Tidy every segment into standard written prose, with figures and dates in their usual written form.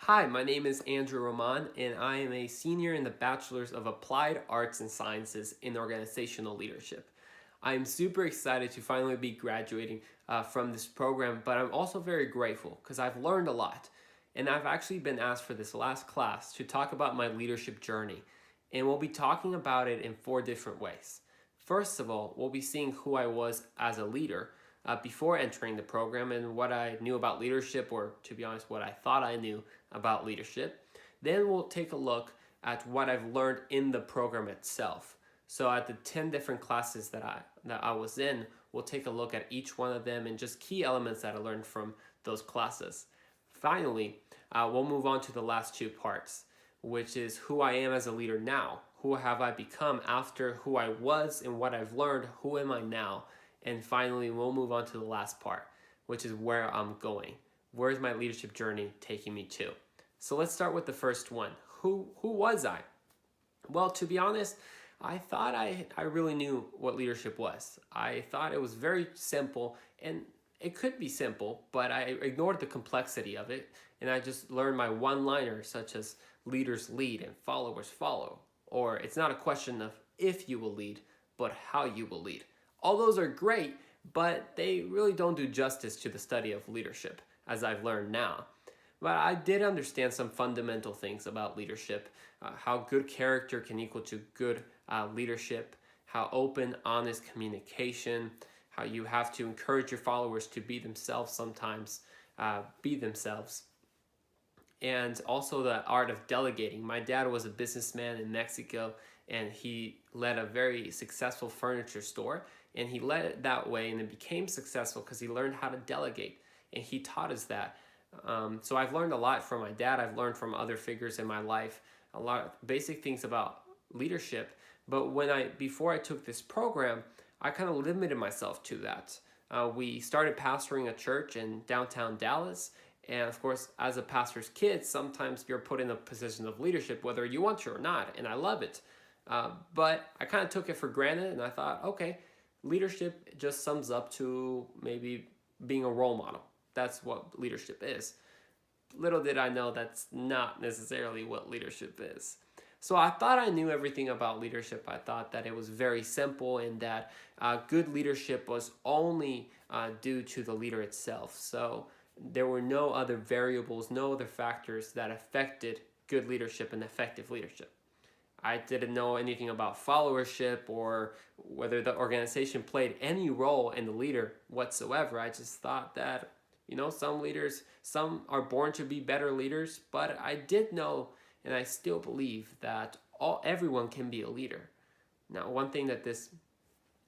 Hi, my name is Andrew Roman, and I am a senior in the Bachelor's of Applied Arts and Sciences in Organizational Leadership. I am super excited to finally be graduating from this program, but I'm also very grateful because I've learned a lot. And I've actually been asked for this last class to talk about my leadership journey, and we'll be talking about it in four different ways. First of all, we'll be seeing who I was as a leader before entering the program and what I knew about leadership, or to be honest, what I thought I knew about leadership. Then we'll take a look at what I've learned in the program itself. So at the 10 different classes that I was in, we'll take a look at each one of them and just key elements that I learned from those classes. Finally, we'll move on to the last two parts, which is who I am as a leader now. Who have I become after who I was and what I've learned? Who am I now? And finally, we'll move on to the last part, which is where I'm going. Where's my leadership journey taking me to? So let's start with the first one. Who was I? Well, to be honest, I thought I really knew what leadership was. I thought it was very simple, and it could be simple, but I ignored the complexity of it, and I just learned my one-liners such as leaders lead and followers follow. Or it's not a question of if you will lead, but how you will lead. All those are great, but they really don't do justice to the study of leadership, as I've learned now. But I did understand some fundamental things about leadership, how good character can equal to good leadership, how open, honest communication, how you have to encourage your followers to be themselves sometimes, and also the art of delegating. My dad was a businessman in Mexico, and he led a very successful furniture store, and he led it that way, and it became successful because he learned how to delegate, and he taught us that. So I've learned a lot from my dad. I've learned from other figures in my life a lot of basic things about leadership. But before I took this program, I kind of limited myself to that. We started pastoring a church in downtown Dallas. And of course, as a pastor's kid, sometimes you're put in a position of leadership, whether you want to or not. And I love it. But I kind of took it for granted, and I thought, okay, leadership just sums up to maybe being a role model. That's what leadership is. Little did I know that's not necessarily what leadership is. So I thought I knew everything about leadership. I thought that it was very simple and that good leadership was only due to the leader itself. So there were no other variables, no other factors that affected good leadership and effective leadership. I didn't know anything about followership or whether the organization played any role in the leader whatsoever. I just thought that, some are born to be better leaders, but I did know, and I still believe that everyone can be a leader. Now, one thing that this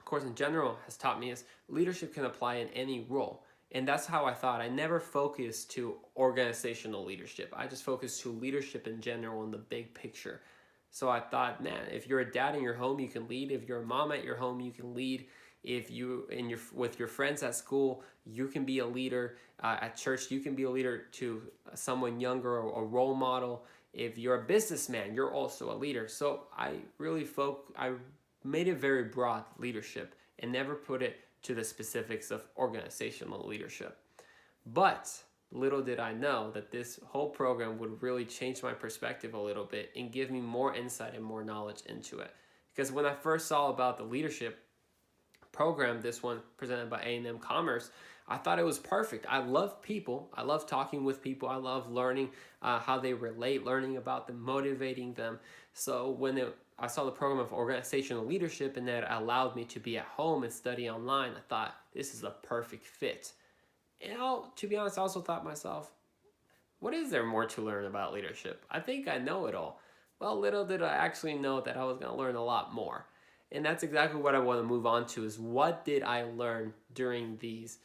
course in general has taught me is leadership can apply in any role. And that's how I thought. I never focused to organizational leadership. I just focused to leadership in general in the big picture. So I thought, man, if you're a dad in your home, you can lead. If you're a mom at your home, you can lead. If with your friends at school, you can be a leader. At church, you can be a leader to someone younger or a role model. If you're a businessman, you're also a leader. So I made it very broad leadership and never put it to the specifics of organizational leadership. But little did I know that this whole program would really change my perspective a little bit and give me more insight and more knowledge into it. Because when I first saw about the leadership program, this one presented by A&M Commerce, I thought it was perfect. I love people. I love talking with people. I love learning how they relate, learning about them, motivating them. So I saw the program of organizational leadership and that allowed me to be at home and study online, I thought this is a perfect fit. And to be honest, I also thought myself, what is there more to learn about leadership? I think I know it all. Well, little did I actually know that I was going to learn a lot more. And that's exactly what I want to move on to, is what did I learn during these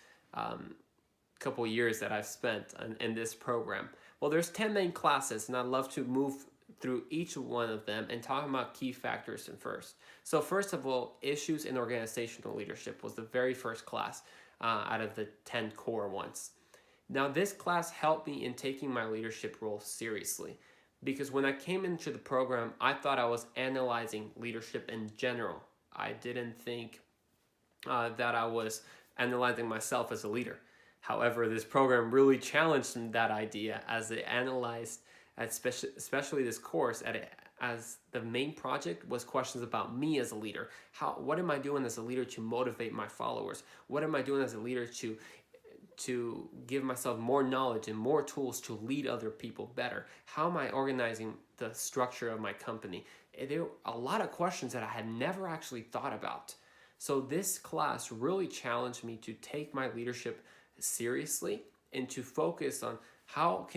couple years that I've spent in this program. Well, there's 10 main classes, and I'd love to move through each one of them and talk about key factors first. So first of all, issues in organizational leadership was the very first class out of the 10 core ones. Now, this class helped me in taking my leadership role seriously, because when I came into the program, I thought I was analyzing leadership in general. I didn't think that I was analyzing myself as a leader. However, this program really challenged that idea as it analyzed, especially this course, as the main project was questions about me as a leader. What am I doing as a leader to motivate my followers? What am I doing as a leader to give myself more knowledge and more tools to lead other people better? How am I organizing the structure of my company? There are a lot of questions that I had never actually thought about. So this class really challenged me to take my leadership seriously and to focus on how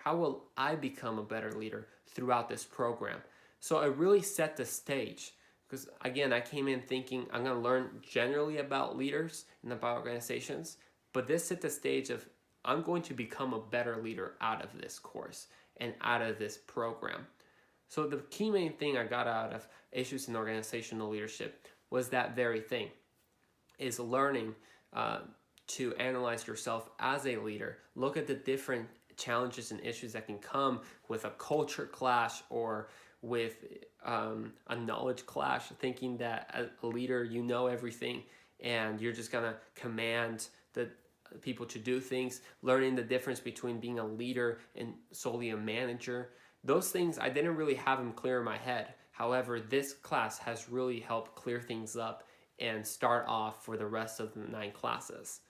will I become a better leader throughout this program. So it really set the stage, because again, I came in thinking I'm going to learn generally about leaders and about organizations, but this set the stage of I'm going to become a better leader out of this course and out of this program. So the key main thing I got out of Issues in Organizational Leadership was that very thing, is learning to analyze yourself as a leader. Look at the different challenges and issues that can come with a culture clash or with a knowledge clash, thinking that as a leader you know everything and you're just gonna command the people to do things. Learning the difference between being a leader and solely a manager. Those things I didn't really have them clear in my head. However, this class has really helped clear things up and start off for the rest of the 9 classes.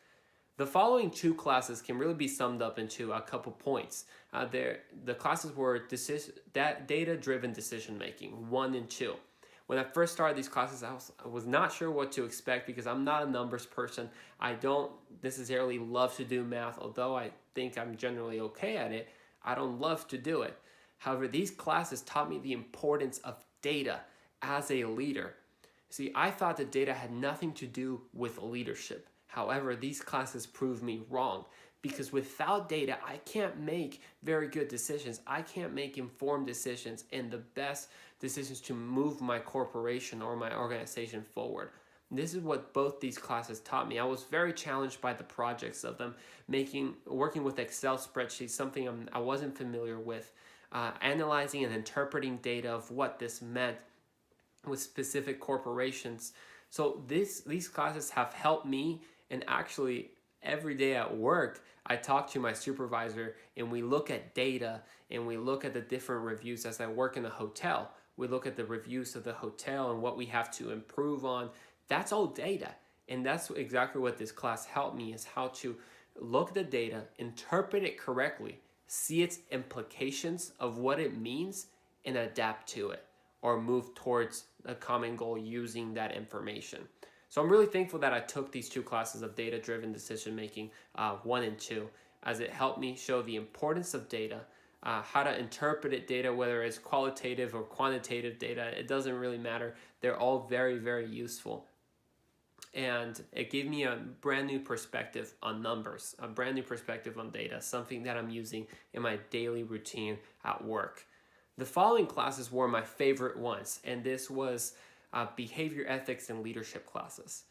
The following 2 classes can really be summed up into a couple points. The classes were data-driven decision making, 1 and 2. When I first started these classes, I was not sure what to expect because I'm not a numbers person. I don't necessarily love to do math, although I think I'm generally okay at it. I don't love to do it. However, these classes taught me the importance of data as a leader. See, I thought that data had nothing to do with leadership. However, these classes proved me wrong, because without data, I can't make very good decisions. I can't make informed decisions and the best decisions to move my corporation or my organization forward. This is what both these classes taught me. I was very challenged by the projects of them, working with Excel spreadsheets, something I wasn't familiar with, analyzing and interpreting data of what this meant with specific corporations. So these classes have helped me, and actually every day at work I talk to my supervisor and we look at data and we look at the different reviews. As I work in a hotel, we look at the reviews of the hotel and what we have to improve on. That's all data, and that's exactly what this class helped me, is how to look at the data, interpret it correctly, see its implications of what it means, and adapt to it or move towards a common goal using that information. So I'm really thankful that I took these 2 classes of data-driven decision-making, 1 and 2, as it helped me show the importance of data, how to interpret data, whether it's qualitative or quantitative data. It doesn't really matter. They're all very, very useful. And it gave me a brand new perspective on numbers, a brand new perspective on data, something that I'm using in my daily routine at work. The following classes were my favorite ones, and this was behavior ethics and leadership classes.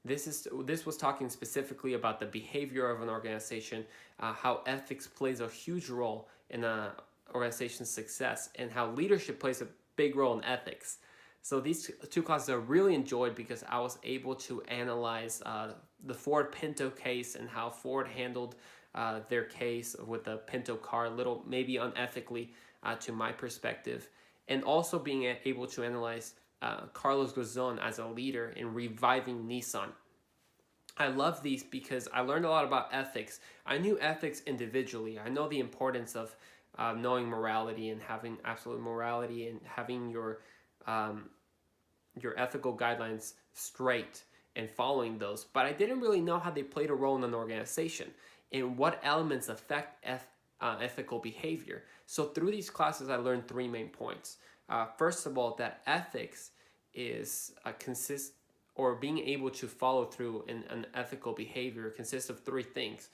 This was talking specifically about the behavior of an organization, how ethics plays a huge role in an organization's success, and how leadership plays a big role in ethics. So these 2 classes I really enjoyed because I was able to analyze the Ford Pinto case and how Ford handled their case with the Pinto car, a little maybe unethically to my perspective, and also being able to analyze Carlos Ghosn as a leader in reviving Nissan. I love these because I learned a lot about ethics. I knew ethics individually. I know the importance of knowing morality and having absolute morality and having your ethical guidelines straight and following those. But I didn't really know how they played a role in an organization and what elements affect ethical behavior. So through these classes, I learned 3 main points. First of all, that ethics is being able to follow through in an ethical behavior consists of 3 things.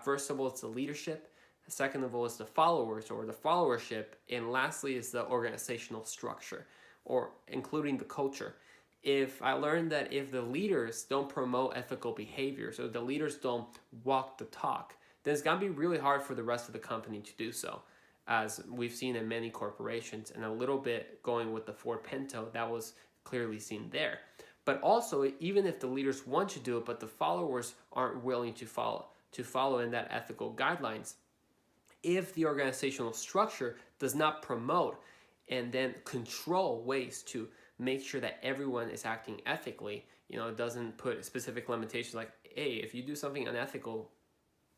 First of all, it's the leadership. Second of all, is the followers or the followership. And lastly is the organizational structure, or including the culture. If I learned that if the leaders don't promote ethical behaviors or the leaders don't walk the talk, then it's going to be really hard for the rest of the company to do so, as we've seen in many corporations, and a little bit going with the Ford Pinto, that was clearly seen there. But also, even if the leaders want to do it, but the followers aren't willing to to follow in that ethical guidelines. If the organizational structure does not promote and then control ways to make sure that everyone is acting ethically, it doesn't put specific limitations like, hey, if you do something unethical,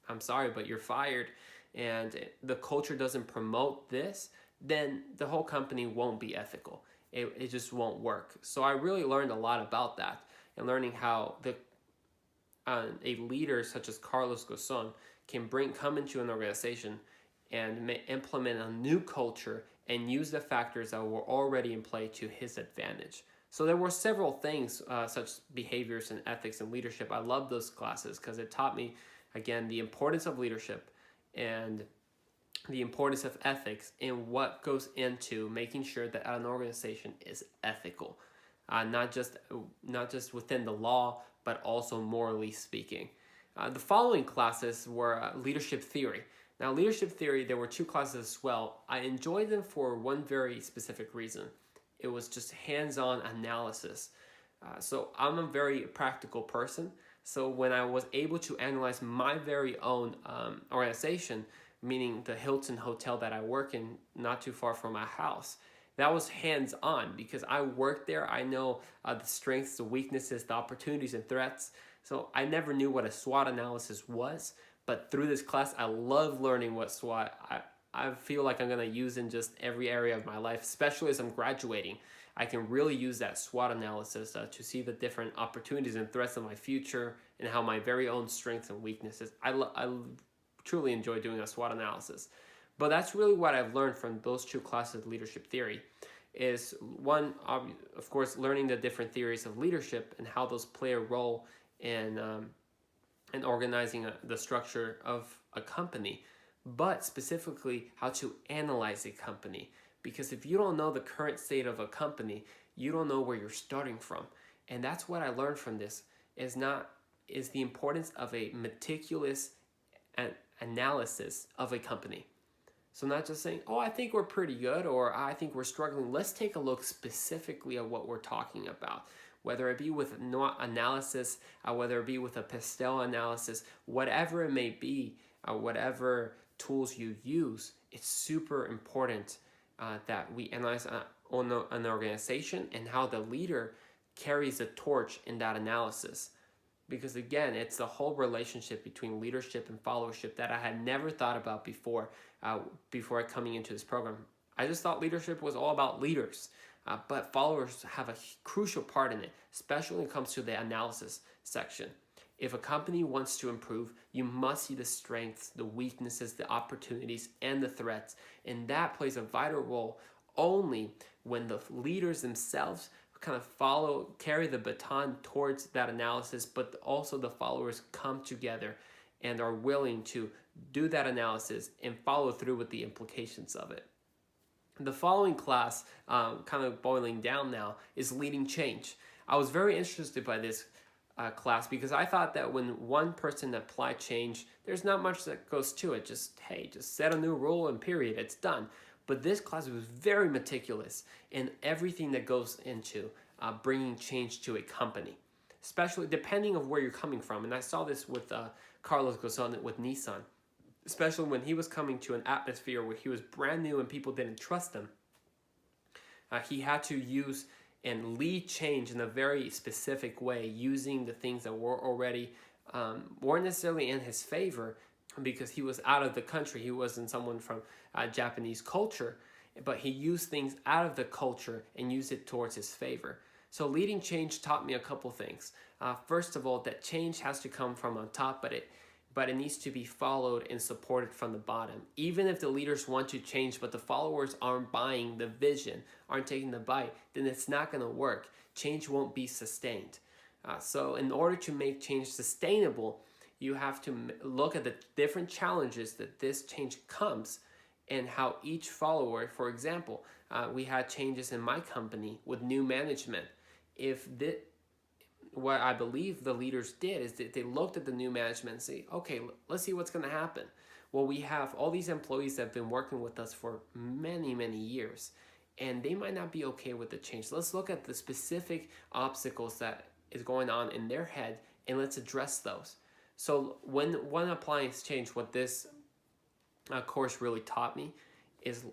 I'm sorry, but you're fired, and the culture doesn't promote this, then the whole company won't be ethical. It just won't work. So I really learned a lot about that, and learning how a leader such as Carlos Ghosn can come into an organization and implement a new culture and use the factors that were already in play to his advantage. So there were several things, such behaviors and ethics and leadership. I love those classes because it taught me, again, the importance of leadership and the importance of ethics and what goes into making sure that an organization is ethical, not just within the law, but also morally speaking. The following classes were leadership theory. Now, leadership theory, there were 2 classes as well. I enjoyed them for one very specific reason. It was just hands-on analysis. So I'm a very practical person. So when I was able to analyze my very own organization, meaning the Hilton Hotel that I work in, not too far from my house, that was hands-on because I worked there. I know the strengths, the weaknesses, the opportunities, and threats. So I never knew what a SWOT analysis was, but through this class, I love learning what SWOT. I feel like I'm going to use in just every area of my life, especially as I'm graduating. I can really use that SWOT analysis to see the different opportunities and threats of my future and how my very own strengths and weaknesses. I truly enjoy doing a SWOT analysis. But that's really what I've learned from those 2 classes of leadership theory is one, of course, learning the different theories of leadership and how those play a role in organizing the structure of a company, but specifically how to analyze a company. Because if you don't know the current state of a company, you don't know where you're starting from. And that's what I learned from this is the importance of a meticulous analysis of a company. So not just saying, oh, I think we're pretty good or I think we're struggling. Let's take a look specifically at what we're talking about, whether it be with analysis, whether it be with a pastel analysis, whatever it may be, whatever tools you use, it's super important that we analyze on an organization and how the leader carries the torch in that analysis. Because again, it's the whole relationship between leadership and followership that I had never thought about before coming into this program. I just thought leadership was all about leaders, but followers have a crucial part in it, especially when it comes to the analysis section. If a company wants to improve, you must see the strengths, the weaknesses, the opportunities, and the threats, and that plays a vital role only when the leaders themselves kind of carry the baton towards that analysis, but also the followers come together and are willing to do that analysis and follow through with the implications of it. The following class, kind of boiling down now, is leading change. I was very interested by this class because I thought that when one person applied change, there's not much that goes to it. Just set a new rule and period, it's done. But this class was very meticulous in everything that goes into bringing change to a company, especially depending on where you're coming from. And I saw this with Carlos Ghosn with Nissan, especially when he was coming to an atmosphere where he was brand new and people didn't trust him. He had to use and lead change in a very specific way, using the things that were already weren't necessarily in his favor, because he was out of the country. He wasn't someone from Japanese culture, but he used things out of the culture and used it towards his favor. So leading change taught me a couple things. First of all, that change has to come from on top, but it needs to be followed and supported from the bottom. Even if the leaders want to change, but the followers aren't buying the vision, aren't taking the bite, then it's not going to work. Change won't be sustained. So in order to make change sustainable, you have to look at the different challenges that this change comes and how each follower, for example, we had changes in my company with new management. What I believe the leaders did is that they looked at the new management and say, okay, let's see what's going to happen. Well, we have all these employees that have been working with us for many, many years, and they might not be okay with the change. Let's look at the specific obstacles that is going on in their head, and let's address those. So when applying change, what this course really taught me is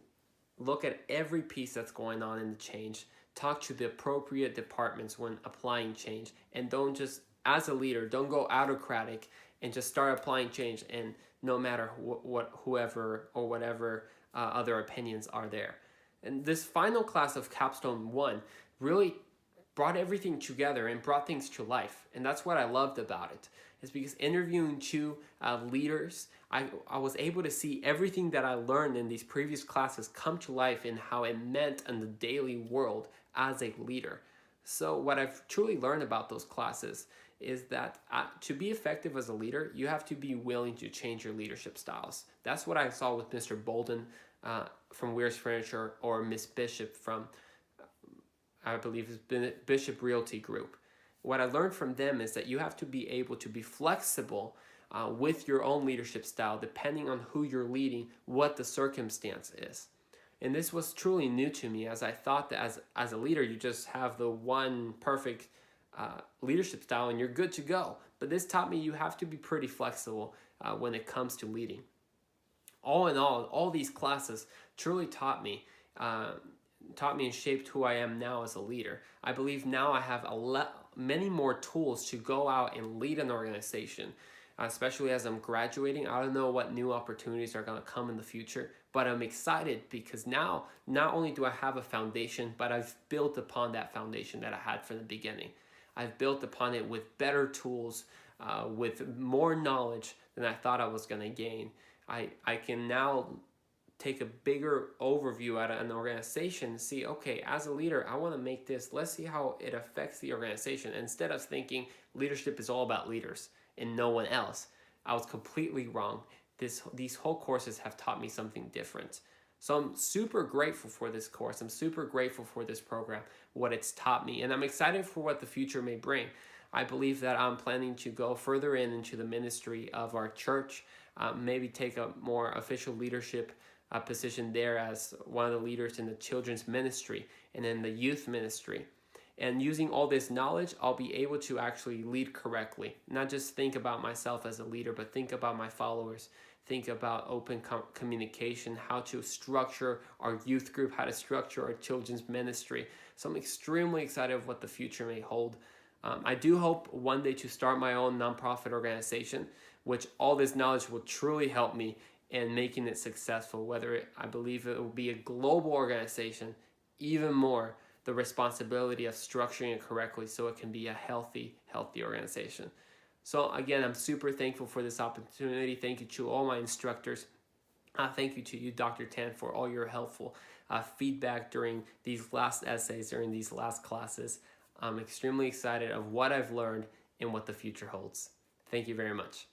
look at every piece that's going on in the change, talk to the appropriate departments when applying change, and don't just, as a leader, don't go autocratic and just start applying change, and no matter whoever or whatever other opinions are there. And this final class of Capstone 1 really brought everything together and brought things to life. And that's what I loved about it. Is because interviewing two leaders, I was able to see everything that I learned in these previous classes come to life in how it meant in the daily world as a leader. So what I've truly learned about those classes is that to be effective as a leader, you have to be willing to change your leadership styles. That's what I saw with Mr. Bolden from Weir's Furniture, or Miss Bishop from, I believe it's Bishop Realty Group. What I learned from them is that you have to be able to be flexible with your own leadership style, depending on who you're leading, what the circumstance is. And this was truly new to me, as I thought that as a leader, you just have the one perfect leadership style and you're good to go. But this taught me you have to be pretty flexible when it comes to leading. All in all these classes truly taught me and shaped who I am now as a leader. I believe now I have many more tools to go out and lead an organization, especially as I'm graduating. I don't know what new opportunities are going to come in the future, but I'm excited because now not only do I have a foundation, but I've built upon that foundation that I had from the beginning. I've built upon it with better tools, with more knowledge than I thought I was going to gain. I can now take a bigger overview at an organization and see, okay, as a leader, I want to make this, let's see how it affects the organization. Instead of thinking leadership is all about leaders and no one else, I was completely wrong. These whole courses have taught me something different. So I'm super grateful for this course. I'm super grateful for this program, what it's taught me, and I'm excited for what the future may bring. I believe that I'm planning to go further into the ministry of our church, maybe take a more official leadership position there as one of the leaders in the children's ministry and in the youth ministry. And using all this knowledge, I'll be able to actually lead correctly. Not just think about myself as a leader, but think about my followers. Think about open communication, how to structure our youth group, how to structure our children's ministry. So I'm extremely excited of what the future may hold. I do hope one day to start my own nonprofit organization, which all this knowledge will truly help me in making it successful. I believe it will be a global organization, even more the responsibility of structuring it correctly so it can be a healthy organization. So again, I'm super thankful for this opportunity. Thank you to all my instructors. Thank you to you, Dr. Tan, for all your helpful feedback during these last essays, during these last classes. I'm extremely excited of what I've learned and what the future holds. Thank you very much.